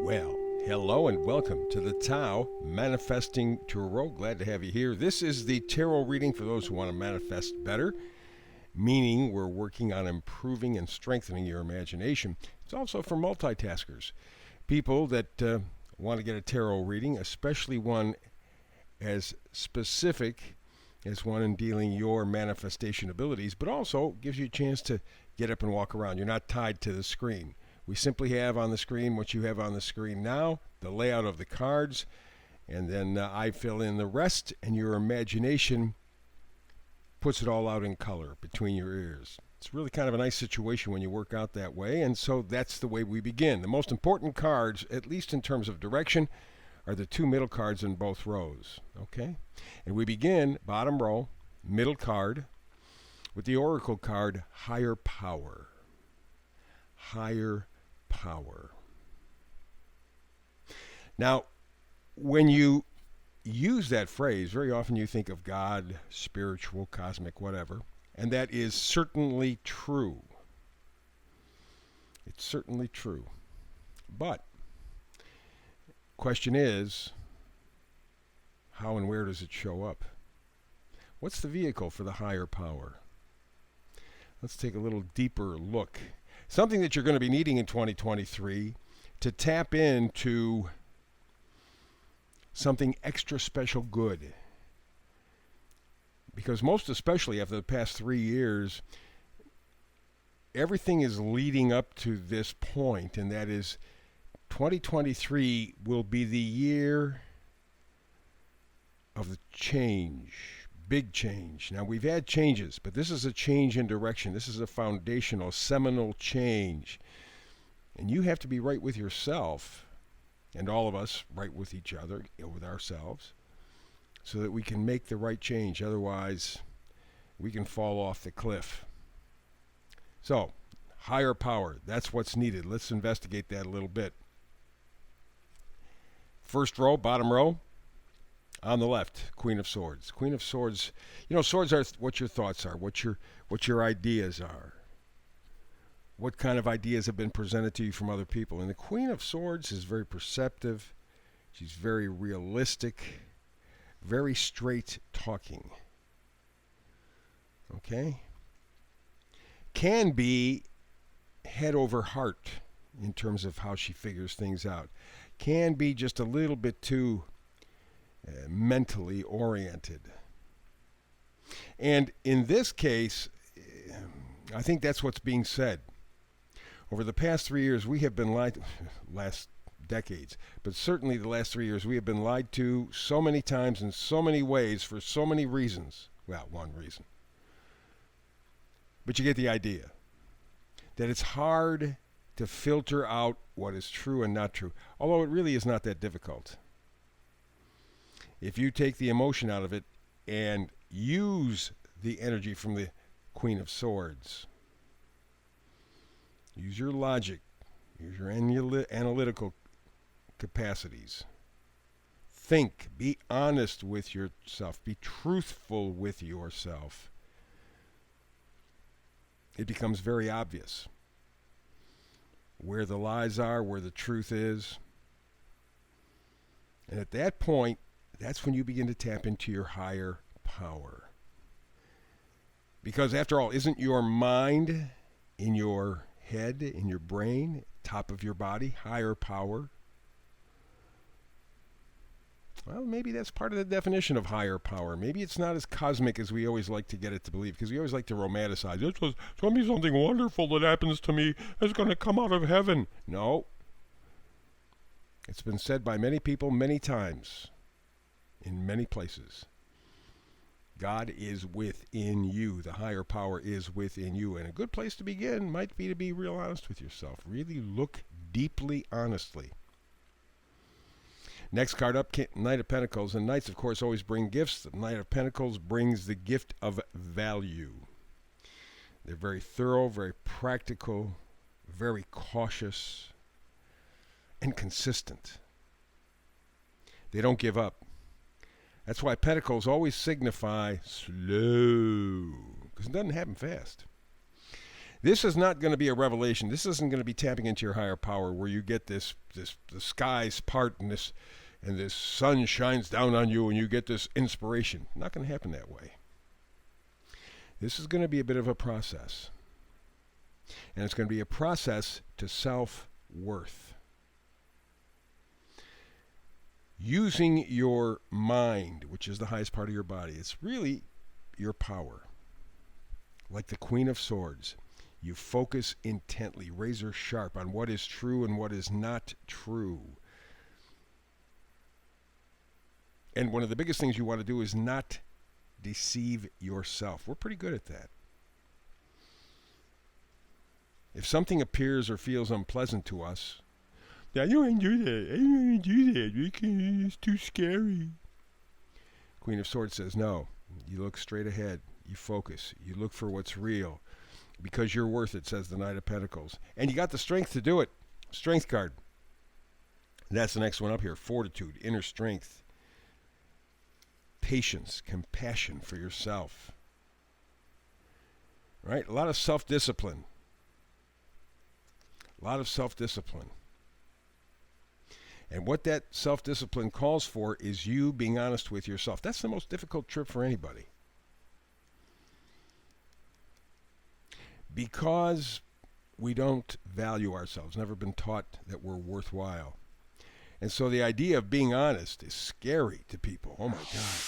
Well, hello and welcome to the Tao Manifesting Tarot. Glad to have you here. This is the tarot reading for those who want to manifest better, meaning we're working on improving and strengthening your imagination. It's also for multitaskers, people that want to get a tarot reading, especially one as specific as one in dealing your manifestation abilities, but also gives you a chance to get up and walk around. You're not tied to the screen. We simply have on the screen what you have on the screen now, the layout of the cards, and then I fill in the rest, and your imagination puts it all out in color between your ears. It's really kind of a nice situation when you work out that way, and so that's the way we begin. The most important cards, at least in terms of direction, are the two middle cards in both rows, okay? And we begin, bottom row, middle card, with the oracle card, Higher Power. Higher Power. Now, when you use that phrase, very often you think of God, spiritual, cosmic, whatever, and that is certainly true. It's certainly true. But question is, how and where does it show up? What's the vehicle for the higher power? Let's take a little deeper look. Something that you're going to be needing in 2023 to tap into something extra special good. Because most especially after the past 3 years, everything is leading up to this point, and that is 2023 will be the year of the change. Big change. Now, we've had changes, but this is a change in direction. This is a foundational, seminal change. And you have to be right with yourself, and all of us right with each other, with ourselves, so that we can make the right change. Otherwise, we can fall off the cliff. So, higher power, that's what's needed. Let's investigate that a little bit. First row, bottom row. On the left, Queen of Swords. Queen of Swords, swords are what your thoughts are, what your ideas are. What kind of ideas have been presented to you from other people. And the Queen of Swords is very perceptive. She's very realistic, very straight talking. Okay? Can be head over heart in terms of how she figures things out. Can be just a little bit too mentally oriented. And in this case, I think that's what's being said. Over the past 3 years, we have been lied to, last decades, but certainly the last 3 years, we have been lied to so many times in so many ways for so many reasons. Well, one reason. But you get the idea that it's hard to filter out what is true and not true, although it really is not that difficult. If you take the emotion out of it and use the energy from the Queen of Swords, use your logic, use your analytical capacities, think, be honest with yourself, be truthful with yourself, it becomes very obvious where the lies are, where the truth is. And at that point, that's when you begin to tap into your higher power. Because after all, isn't your mind in your head, in your brain, top of your body, higher power? Well, maybe that's part of the definition of higher power. Maybe it's not as cosmic as we always like to get it to believe, because we always like to romanticize. It's going to be something wonderful that happens to me. It's going to come out of heaven. No. It's been said by many people many times. In many places. God is within you. The higher power is within you. And a good place to begin might be to be real honest with yourself. Really look deeply honestly. Next card up, Knight of Pentacles. And Knights, of course, always bring gifts. The Knight of Pentacles brings the gift of value. They're very thorough, very practical, very cautious, and consistent. They don't give up. That's why Pentacles always signify slow, because it doesn't happen fast. This is not going to be a revelation. This isn't going to be tapping into your higher power where you get the skies part and this sun shines down on you and you get this inspiration. Not going to happen that way. This is going to be a bit of a process. And it's going to be a process to self-worth. Using your mind, which is the highest part of your body. It's really your power. Like the Queen of Swords. You focus intently, razor sharp on what is true and what is not true. And one of the biggest things you want to do is not deceive yourself. We're pretty good at that. If something appears or feels unpleasant to us, I don't want to do that. I don't want to do that. It's too scary. Queen of Swords says, no. You look straight ahead. You focus. You look for what's real. Because you're worth it, says the Knight of Pentacles. And you got the strength to do it. Strength card. That's the next one up here. Fortitude, inner strength. Patience, compassion for yourself. Right? A lot of self-discipline. A lot of self-discipline. And what that self-discipline calls for is you being honest with yourself. That's the most difficult trip for anybody. Because we don't value ourselves, never been taught that we're worthwhile. And so the idea of being honest is scary to people. Oh my God.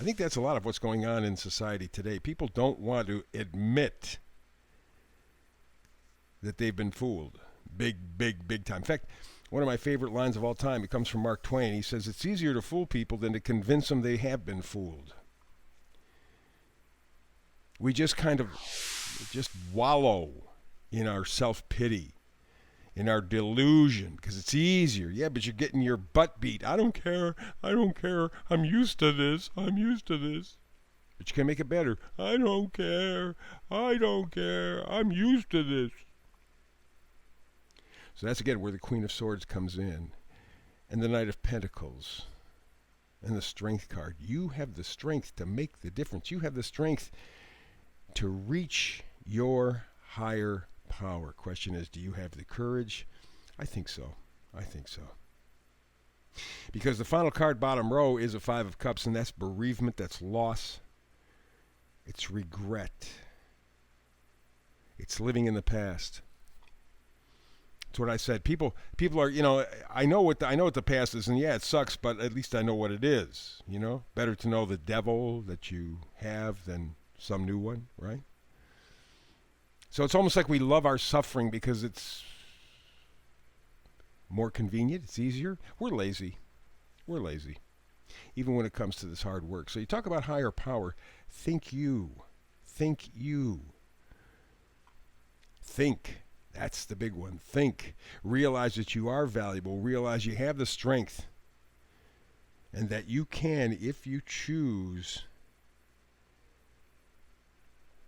I think that's a lot of what's going on in society today. People don't want to admit that they've been fooled. Big time. In fact, one of my favorite lines of all time, it comes from Mark Twain. He says, it's easier to fool people than to convince them they have been fooled. We just kind of wallow in our self-pity, in our delusion, because it's easier. Yeah, but you're getting your butt beat. I don't care. I'm used to this. But you can make it better. I don't care. I'm used to this. So that's again where the Queen of Swords comes in. And the Knight of Pentacles. And the Strength card. You have the strength to make the difference. You have the strength to reach your higher power. Question is, do you have the courage? I think so. Because the final card, bottom row, is a Five of Cups, and that's bereavement, that's loss. It's regret. It's living in the past. That's what I said. People are, I know what the past is, and yeah, it sucks, but at least I know what it is. Better to know the devil that you have than some new one, right? So it's almost like we love our suffering because it's more convenient, it's easier. We're lazy. Even when it comes to this hard work. So you talk about higher power. Think. That's the big one. Think. Realize that you are valuable. Realize you have the strength. And that you can, if you choose,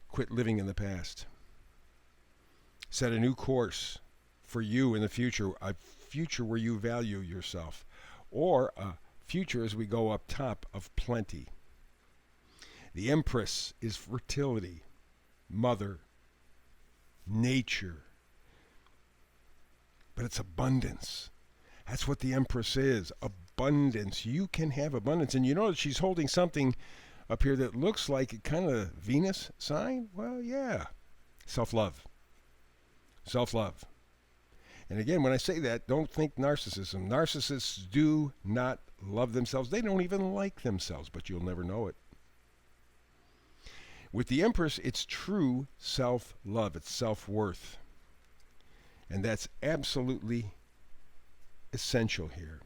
quit living in the past. Set a new course for you in the future, a future where you value yourself, or a future, as we go up top, of plenty. The Empress is fertility, mother, nature, but it's abundance. That's what the Empress is, abundance. You can have abundance, and you know that she's holding something up here that looks like a kind of Venus sign. Well, yeah, self-love. And again, when I say that, don't think narcissism. Narcissists do not love themselves. They don't even like themselves, but you'll never know it. With the Empress, it's true self-love. It's self-worth. And that's absolutely essential here.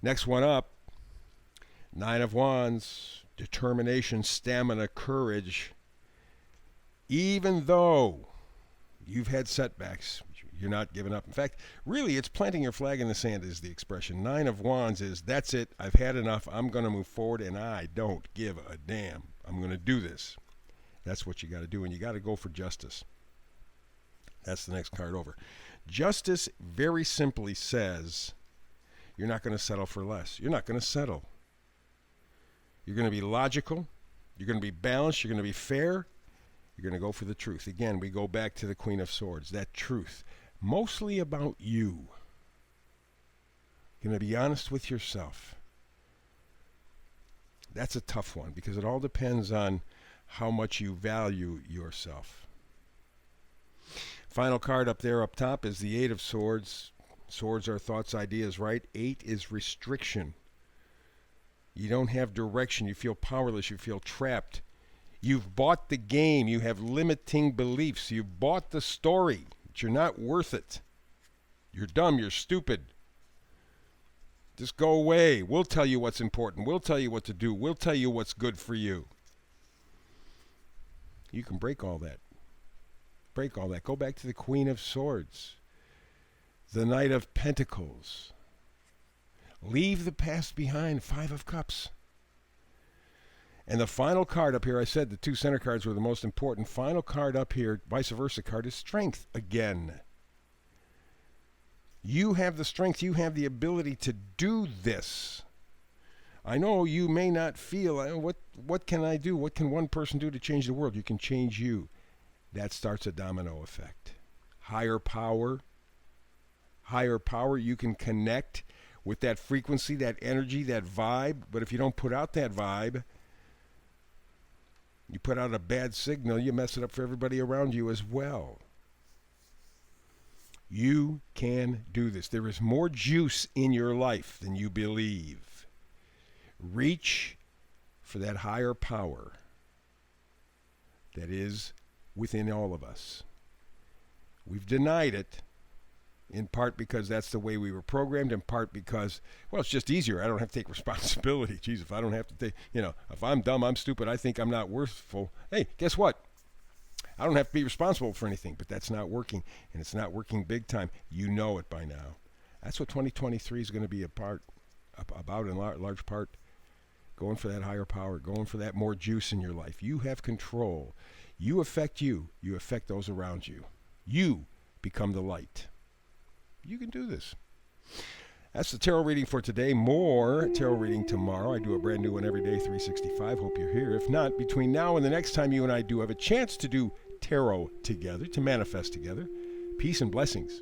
Next one up, Nine of Wands, determination, stamina, courage. Even though you've had setbacks, you're not giving up. In fact, really, it's planting your flag in the sand is the expression. Nine of Wands is, that's it, I've had enough, I'm going to move forward, and I don't give a damn. I'm going to do this. That's what you got to do, and you got to go for justice. That's the next card over. Justice very simply says, you're not going to settle for less. You're not going to settle. You're going to be logical. You're going to be balanced. You're going to be fair. You're going to go for the truth. Again, we go back to the Queen of Swords, that truth. Mostly about you. You're going to be honest with yourself. That's a tough one because it all depends on how much you value yourself. Final card up there up top is the Eight of Swords. Swords are thoughts, ideas, right? 8 is restriction. You don't have direction. You feel powerless. You feel trapped. You've bought the game. You have limiting beliefs. You've bought the story. But you're not worth it. You're dumb. You're stupid. Just go away. We'll tell you what's important. We'll tell you what to do. We'll tell you what's good for you. You can break all that. Break all that. Go back to the Queen of Swords. The Knight of Pentacles. Leave the past behind. 5 of Cups. And the final card up here, I said the 2 center cards were the most important. Final card up here, vice versa card, is Strength again. You have the strength. You have the ability to do this. I know you may not feel, what can I do? What can one person do to change the world? You can change you. That starts a domino effect. Higher power, you can connect with that frequency, that energy, that vibe. But if you don't put out that vibe, you put out a bad signal, you mess it up for everybody around you as well. You can do this. There is more juice in your life than you believe. Reach for that higher power that is within all of us. We've denied it, in part because that's the way we were programmed, in part because, well, it's just easier. I don't have to take responsibility. Geez, if I don't have to take, if I'm dumb, I'm stupid, I think I'm not worthful. Hey, guess what? I don't have to be responsible for anything, but that's not working, and it's not working big time. You know it by now. That's what 2023 is going to be about in large part, going for that higher power, going for that more juice in your life. You have control. You affect you. You affect those around you. You become the light. You can do this. That's the tarot reading for today. More tarot reading tomorrow. I do a brand new one every day, 365. Hope you're here. If not, between now and the next time you and I do have a chance to do tarot together, to manifest together, peace and blessings.